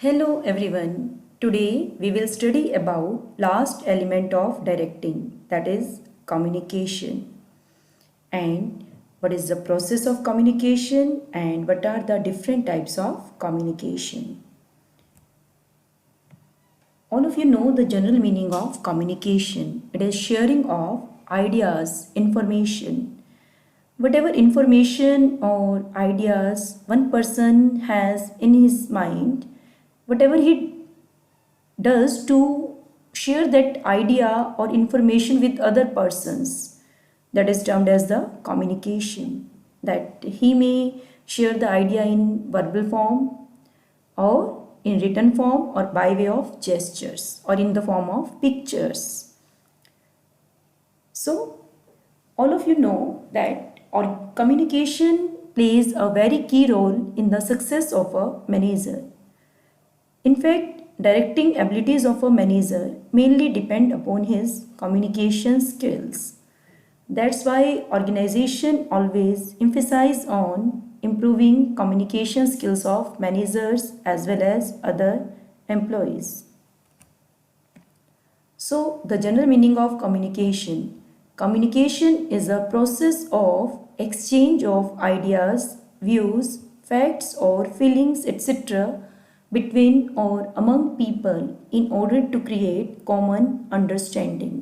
Hello everyone. Today we will study about last element of directing, that is communication, and what is the process of communication and what are the different types of communication. All of you know the general meaning of communication. It is sharing of ideas, information. Whatever information or ideas one person has in his mind, whatever he does to share that idea or information with other persons, that is termed as the communication. That he may share the idea in verbal form or in written form or by way of gestures or in the form of pictures. So all of you know that or communication plays a very key role in the success of a manager. In fact, directing abilities of a manager mainly depend upon his communication skills. That's why organization always emphasize on improving communication skills of managers as well as other employees. So, the general meaning of communication. Communication is a process of exchange of ideas, views, facts or feelings, etc. between or among people in order to create common understanding.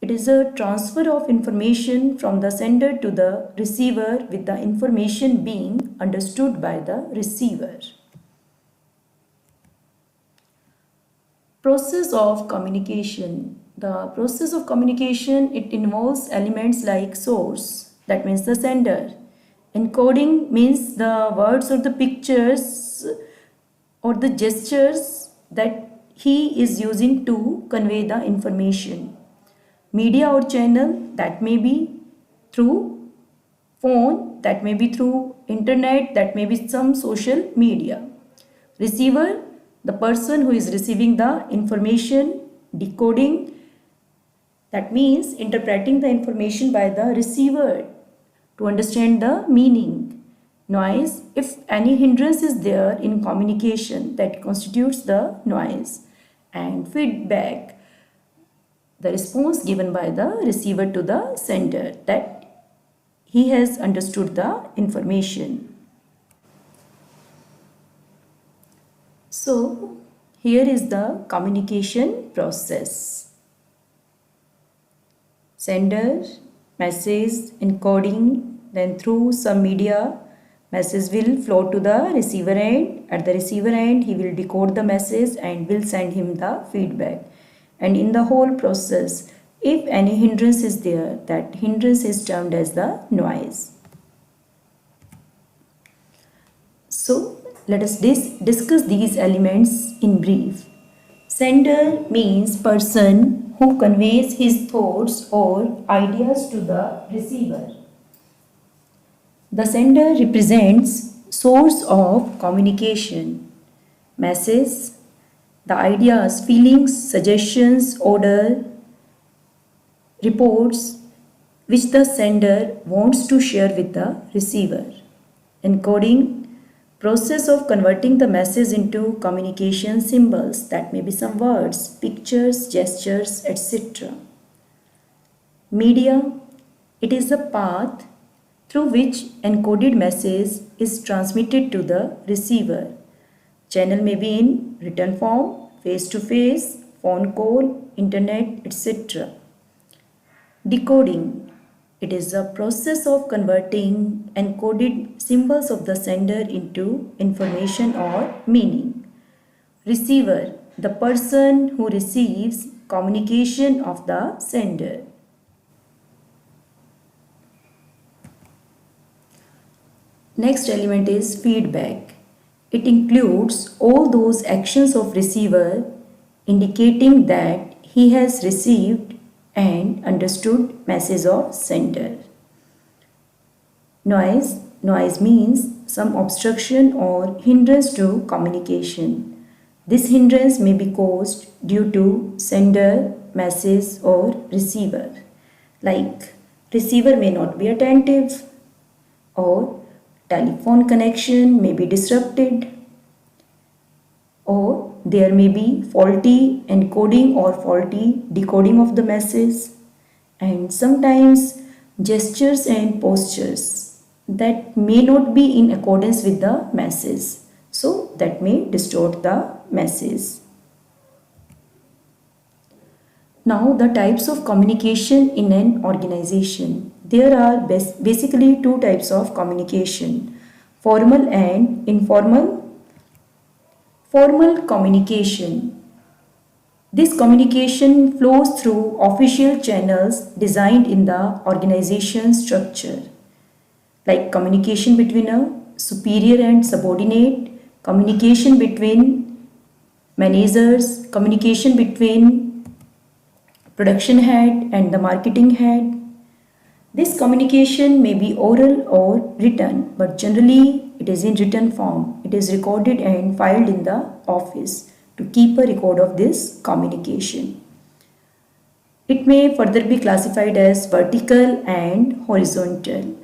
It is a transfer of information from the sender to the receiver with the information being understood by the receiver. Process of communication. The process of communication, it involves elements like source, that means the sender. Encoding means the words or the pictures or the gestures that he is using to convey the information. Media or channel, that may be through phone, that may be through internet, that may be some social media. Receiver, the person who is receiving the information. Decoding, that means interpreting the information by the receiver to understand the meaning. Noise, if any hindrance is there in communication, that constitutes the noise. And feedback, the response given by the receiver to the sender, that he has understood the information. So, here is the communication process. Sender, message, encoding, then through some media, message will flow to the receiver end. At the receiver end, he will decode the message and will send him the feedback. And in the whole process, if any hindrance is there, that hindrance is termed as the noise. So, let us discuss these elements in brief. Sender means person who conveys his thoughts or ideas to the receiver. The sender represents source of communication, message, the ideas, feelings, suggestions, order, reports which the sender wants to share with the receiver. Encoding, process of converting the message into communication symbols, that may be some words, pictures, gestures, etc. Media, it is the path through which encoded message is transmitted to the receiver. Channel may be in written form, face-to-face, phone call, internet, etc. Decoding, it is a process of converting encoded symbols of the sender into information or meaning. Receiver, the person who receives communication of the sender. Next element is feedback. It includes all those actions of receiver indicating that he has received and understood message of sender. Noise means some obstruction or hindrance to communication. This hindrance may be caused due to sender, message or receiver. Like receiver may not be attentive or telephone connection may be disrupted. or there may be faulty encoding or faulty decoding of the message, and sometimes gestures and postures that may not be in accordance with the message, so that may distort the message. Now, the types of communication in an organization. There are basically two types of communication, formal and informal. Formal communication. This communication flows through official channels designed in the organization structure, like communication between a superior and subordinate, communication between managers, communication between production head and the marketing head. This communication may be oral or written, but generally it is in written form. It is recorded and filed in the office to keep a record of this communication. It may further be classified as vertical and horizontal,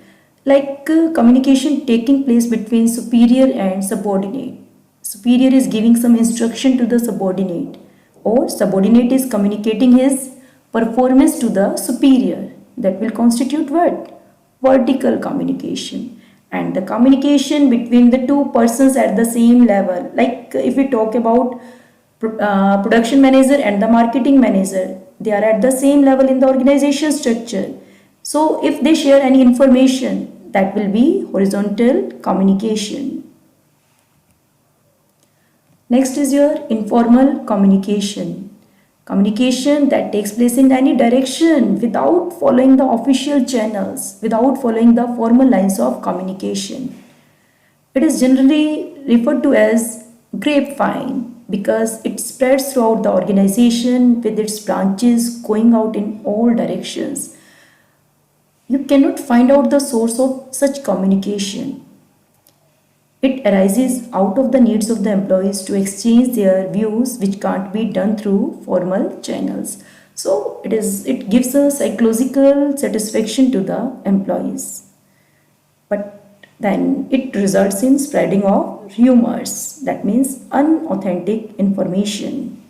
like communication taking place between superior and subordinate. Superior is giving some instruction to the subordinate, or subordinate is communicating his performance to the superior. That will constitute what? Vertical communication. And the communication between the two persons at the same level, like if we talk about production manager and the marketing manager, they are at the same level in the organization structure. So if they share any information, that will be horizontal communication. Next is your informal communication. Communication that takes place in any direction without following the official channels, without following the formal lines of communication. It is generally referred to as grapevine because it spreads throughout the organization with its branches going out in all directions. You cannot find out the source of such communication. It arises out of the needs of the employees to exchange their views, which can't be done through formal channels. So it gives a psychological satisfaction to the employees. But then it results in spreading of rumors, that means unauthentic information.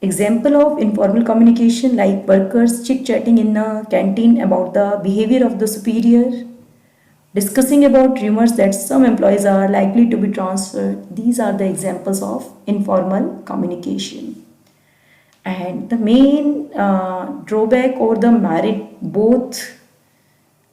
Example of informal communication, like workers chit-chatting in a canteen about the behavior of the superior, discussing about rumors that some employees are likely to be transferred. These are the examples of informal communication. And the main drawback or the merit both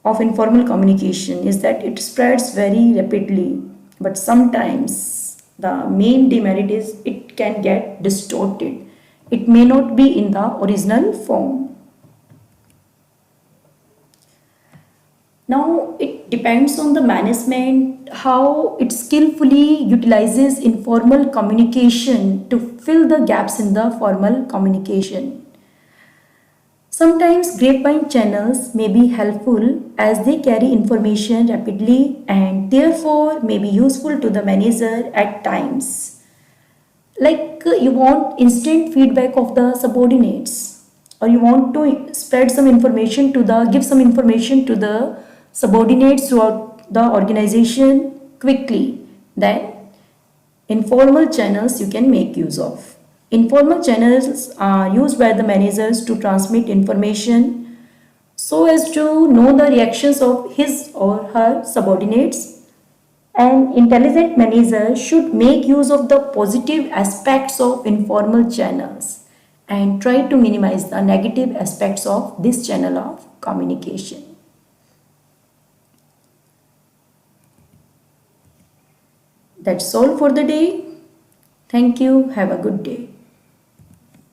of informal communication is that it spreads very rapidly, but sometimes the main demerit is it can get distorted. It may not be in the original form. Now it depends on the management how it skillfully utilizes informal communication to fill the gaps in the formal communication. Sometimes grapevine channels may be helpful as they carry information rapidly and therefore may be useful to the manager at times. Like you want instant feedback of the subordinates, or you want to spread some information to the give some information to the subordinates throughout the organization quickly, then informal channels you can make use of. Informal channels are used by the managers to transmit information so as to know the reactions of his or her subordinates. An intelligent manager should make use of the positive aspects of informal channels and try to minimize the negative aspects of this channel of communication. That's all for the day. Thank you. Have a good day.